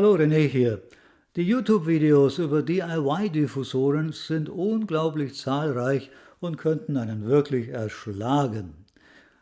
Hallo René hier. Die YouTube-Videos über DIY-Diffusoren sind unglaublich zahlreich und könnten einen wirklich erschlagen.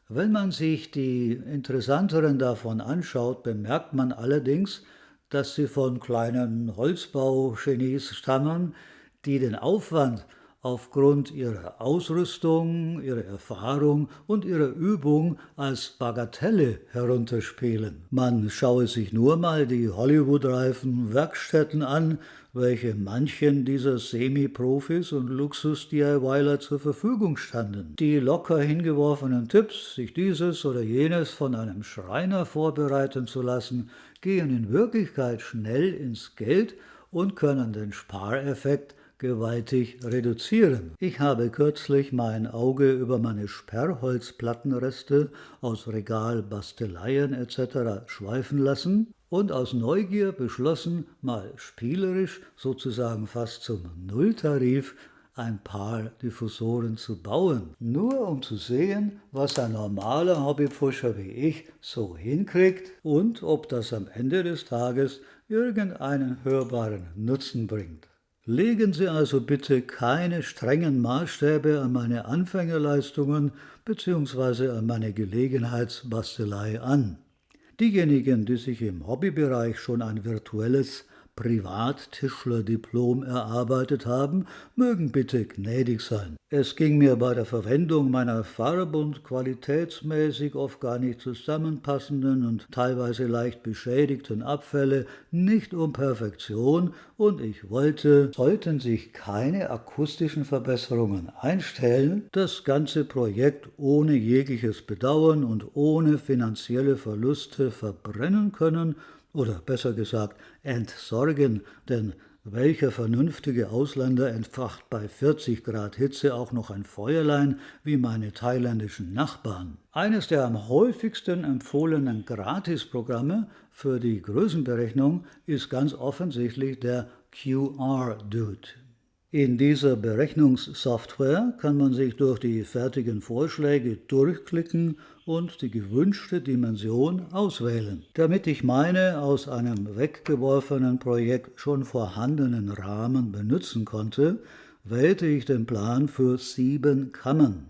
Wenn man sich die interessanteren davon anschaut, bemerkt man allerdings, dass sie von kleinen Holzbau-Genies stammen, die den Aufwand aufgrund ihrer Ausrüstung, ihrer Erfahrung und ihrer Übung als Bagatelle herunterspielen. Man schaue sich nur mal die Hollywood-reifen Werkstätten an, welche manchen dieser Semi-Profis und Luxus-DIYler zur Verfügung standen. Die locker hingeworfenen Tipps, sich dieses oder jenes von einem Schreiner vorbereiten zu lassen, gehen in Wirklichkeit schnell ins Geld und können den Spareffekt gewaltig reduzieren. Ich habe kürzlich mein Auge über meine Sperrholzplattenreste aus Regal, Basteleien etc. schweifen lassen und aus Neugier beschlossen, mal spielerisch, sozusagen fast zum Nulltarif, ein paar Diffusoren zu bauen. Nur um zu sehen, was ein normaler Hobbypfuscher wie ich so hinkriegt und ob das am Ende des Tages irgendeinen hörbaren Nutzen bringt. Legen Sie also bitte keine strengen Maßstäbe an meine Anfängerleistungen bzw. an meine Gelegenheitsbastelei an. Diejenigen, die sich im Hobbybereich schon ein virtuelles Privattischlerdiplom erarbeitet haben, mögen bitte gnädig sein. Es ging mir bei der Verwendung meiner farb- und qualitätsmäßig oft gar nicht zusammenpassenden und teilweise leicht beschädigten Abfälle nicht um Perfektion und ich wollte, sollten sich keine akustischen Verbesserungen einstellen, das ganze Projekt ohne jegliches Bedauern und ohne finanzielle Verluste verbrennen können oder besser gesagt entsorgen, denn welcher vernünftige Ausländer entfacht bei 40 Grad Hitze auch noch ein Feuerlein wie meine thailändischen Nachbarn? Eines der am häufigsten empfohlenen Gratisprogramme für die Größenberechnung ist ganz offensichtlich der QR-Dude. In dieser Berechnungssoftware kann man sich durch die fertigen Vorschläge durchklicken und die gewünschte Dimension auswählen. Damit ich meine aus einem weggeworfenen Projekt schon vorhandenen Rahmen benutzen konnte, wählte ich den Plan für 7 Kammern,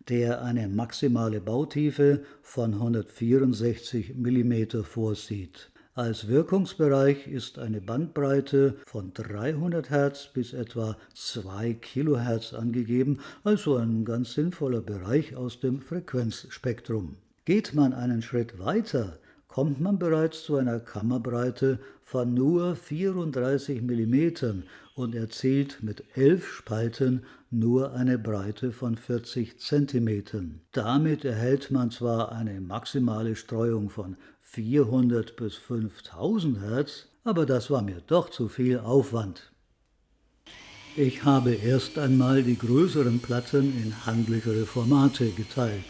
der eine maximale Bautiefe von 164 mm vorsieht. Als Wirkungsbereich ist eine Bandbreite von 300 Hertz bis etwa 2 Kilohertz angegeben, also ein ganz sinnvoller Bereich aus dem Frequenzspektrum. Geht man einen Schritt weiter, kommt man bereits zu einer Kammerbreite von nur 34 mm und erzielt mit 11 Spalten nur eine Breite von 40 cm. Damit erhält man zwar eine maximale Streuung von 400 bis 5000 Hertz, aber das war mir doch zu viel Aufwand. Ich habe erst einmal die größeren Platten in handlichere Formate geteilt.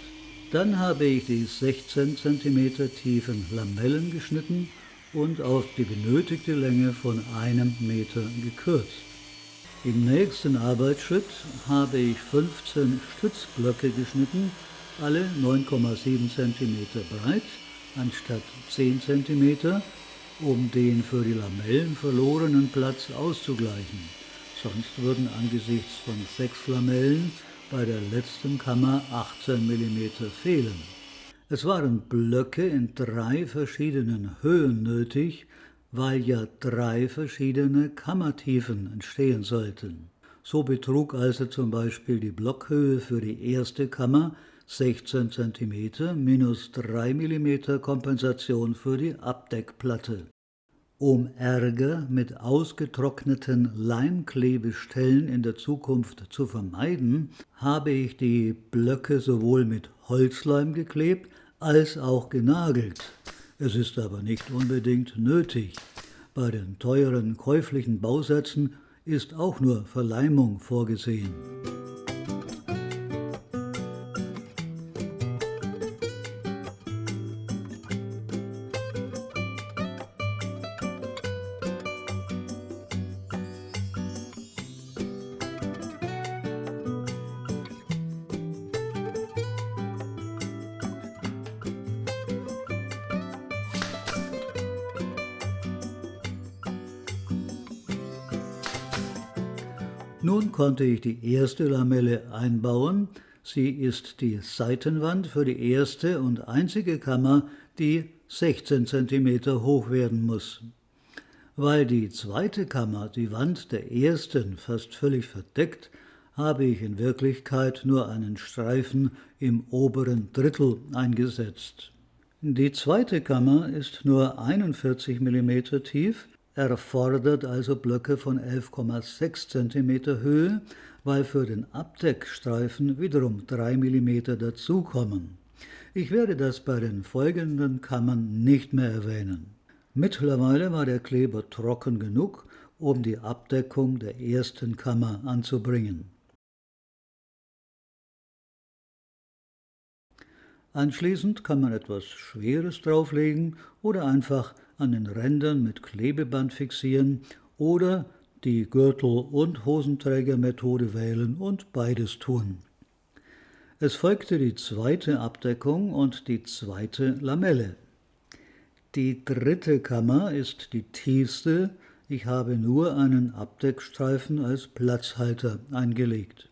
Dann habe ich die 16 cm tiefen Lamellen geschnitten und auf die benötigte Länge von 1 Meter gekürzt. Im nächsten Arbeitsschritt habe ich 15 Stützblöcke geschnitten, alle 9,7 cm breit anstatt 10 cm, um den für die Lamellen verlorenen Platz auszugleichen. Sonst würden angesichts von 6 Lamellen bei der letzten Kammer 18 mm fehlen. Es waren Blöcke in 3 verschiedenen Höhen nötig, weil ja 3 verschiedene Kammertiefen entstehen sollten. So betrug also zum Beispiel die Blockhöhe für die erste Kammer 16 cm minus 3 mm Kompensation für die Abdeckplatte. Um Ärger mit ausgetrockneten Leimklebestellen in der Zukunft zu vermeiden, habe ich die Blöcke sowohl mit Holzleim geklebt als auch genagelt. Es ist aber nicht unbedingt nötig. Bei den teuren käuflichen Bausätzen ist auch nur Verleimung vorgesehen. Nun konnte ich die erste Lamelle einbauen. Sie ist die Seitenwand für die erste und einzige Kammer, die 16 cm hoch werden muss. Weil die zweite Kammer die Wand der ersten fast völlig verdeckt, habe ich in Wirklichkeit nur einen Streifen im oberen Drittel eingesetzt. Die zweite Kammer ist nur 41 mm tief, erfordert also Blöcke von 11,6 cm Höhe, weil für den Abdeckstreifen wiederum 3 mm dazukommen. Ich werde das bei den folgenden Kammern nicht mehr erwähnen. Mittlerweile war der Kleber trocken genug, um die Abdeckung der ersten Kammer anzubringen. Anschließend kann man etwas Schweres drauflegen oder einfach an den Rändern mit Klebeband fixieren oder die Gürtel- und Hosenträgermethode wählen und beides tun. Es folgte die zweite Abdeckung und die zweite Lamelle. Die dritte Kammer ist die tiefste. Ich habe nur einen Abdeckstreifen als Platzhalter eingelegt.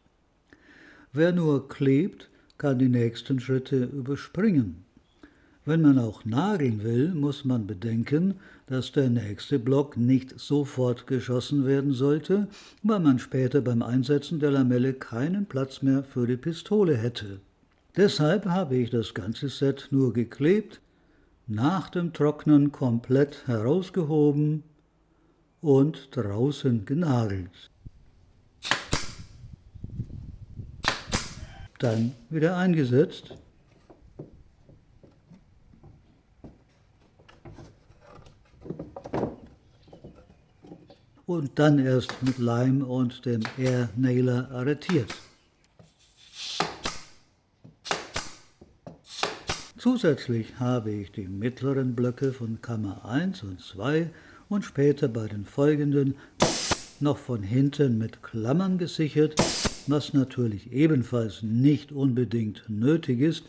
Wer nur klebt, kann die nächsten Schritte überspringen. Wenn man auch nageln will, muss man bedenken, dass der nächste Block nicht sofort geschossen werden sollte, weil man später beim Einsetzen der Lamelle keinen Platz mehr für die Pistole hätte. Deshalb habe ich das ganze Set nur geklebt, nach dem Trocknen komplett herausgehoben und draußen genagelt. Dann wieder eingesetzt. Und dann erst mit Leim und dem Air Nailer arretiert. Zusätzlich habe ich die mittleren Blöcke von Kammer 1 und 2 und später bei den folgenden noch von hinten mit Klammern gesichert, was natürlich ebenfalls nicht unbedingt nötig ist,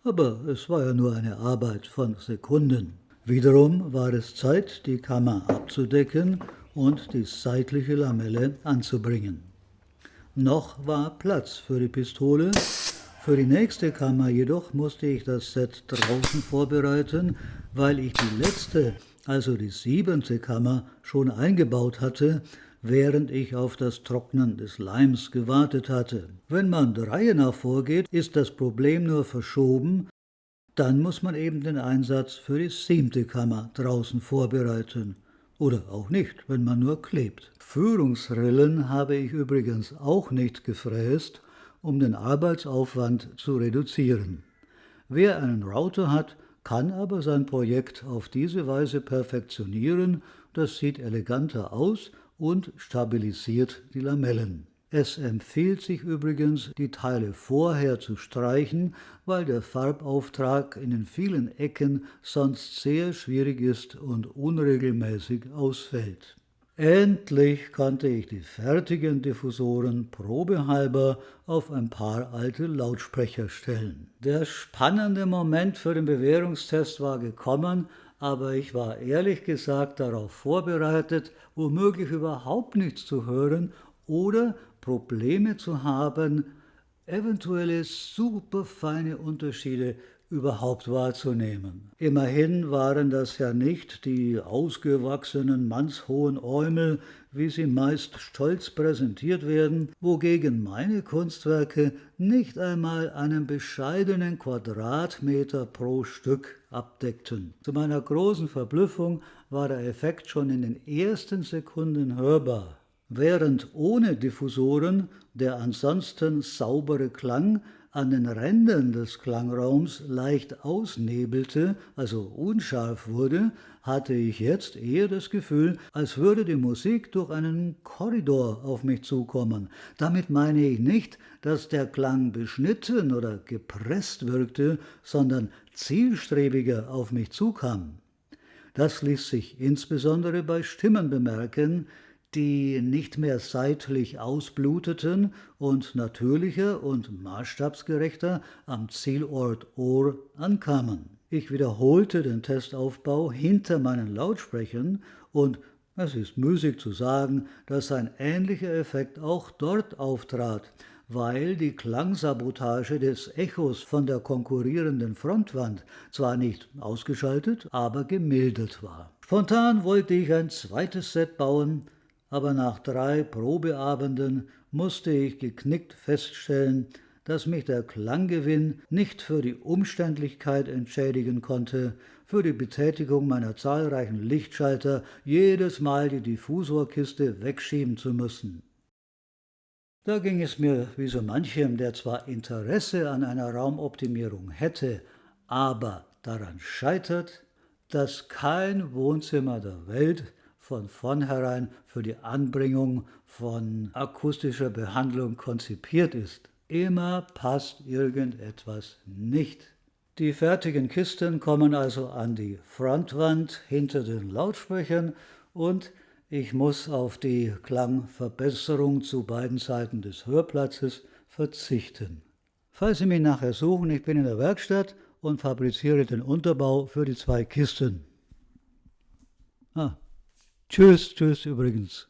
aber es war ja nur eine Arbeit von Sekunden. Wiederum war es Zeit, die Kammer abzudecken und die seitliche Lamelle anzubringen. Noch war Platz für die Pistole. Für die nächste Kammer jedoch musste ich das Set draußen vorbereiten, weil ich die letzte, also die 7. Kammer, schon eingebaut hatte, während ich auf das Trocknen des Leims gewartet hatte. Wenn man der Reihe nach vorgeht, ist das Problem nur verschoben, dann muss man eben den Einsatz für die 7. Kammer draußen vorbereiten. Oder auch nicht, wenn man nur klebt. Führungsrillen habe ich übrigens auch nicht gefräst, um den Arbeitsaufwand zu reduzieren. Wer einen Router hat, kann aber sein Projekt auf diese Weise perfektionieren. Das sieht eleganter aus und stabilisiert die Lamellen. Es empfiehlt sich übrigens, die Teile vorher zu streichen, weil der Farbauftrag in den vielen Ecken sonst sehr schwierig ist und unregelmäßig ausfällt. Endlich konnte ich die fertigen Diffusoren probehalber auf ein paar alte Lautsprecher stellen. Der spannende Moment für den Bewährungstest war gekommen, aber ich war ehrlich gesagt darauf vorbereitet, womöglich überhaupt nichts zu hören oder Probleme zu haben, eventuelle superfeine Unterschiede überhaupt wahrzunehmen. Immerhin waren das ja nicht die ausgewachsenen mannshohen Äumel, wie sie meist stolz präsentiert werden, wogegen meine Kunstwerke nicht einmal einen bescheidenen Quadratmeter pro Stück abdeckten. Zu meiner großen Verblüffung war der Effekt schon in den ersten Sekunden hörbar. Während ohne Diffusoren der ansonsten saubere Klang an den Rändern des Klangraums leicht ausnebelte, also unscharf wurde, hatte ich jetzt eher das Gefühl, als würde die Musik durch einen Korridor auf mich zukommen. Damit meine ich nicht, dass der Klang beschnitten oder gepresst wirkte, sondern zielstrebiger auf mich zukam. Das ließ sich insbesondere bei Stimmen bemerken, die nicht mehr seitlich ausbluteten und natürlicher und maßstabsgerechter am Zielort Ohr ankamen. Ich wiederholte den Testaufbau hinter meinen Lautsprechern und Es ist müßig zu sagen, dass ein ähnlicher Effekt auch dort auftrat, weil die Klangsabotage des Echos von der konkurrierenden Frontwand zwar nicht ausgeschaltet, aber gemildert war. Spontan wollte ich ein zweites Set bauen, aber nach 3 Probeabenden musste ich geknickt feststellen, dass mich der Klanggewinn nicht für die Umständlichkeit entschädigen konnte, für die Betätigung meiner zahlreichen Lichtschalter jedes Mal die Diffusorkiste wegschieben zu müssen. Da ging es mir wie so manchem, der zwar Interesse an einer Raumoptimierung hätte, aber daran scheitert, dass kein Wohnzimmer der Welt von vornherein für die Anbringung von akustischer Behandlung konzipiert ist. Immer passt irgendetwas nicht. Die fertigen Kisten kommen also an die Frontwand hinter den Lautsprechern und ich muss auf die Klangverbesserung zu beiden Seiten des Hörplatzes verzichten. Falls Sie mich nachher suchen, ich bin in der Werkstatt und fabriziere den Unterbau für die 2 Kisten. Tschüss übrigens.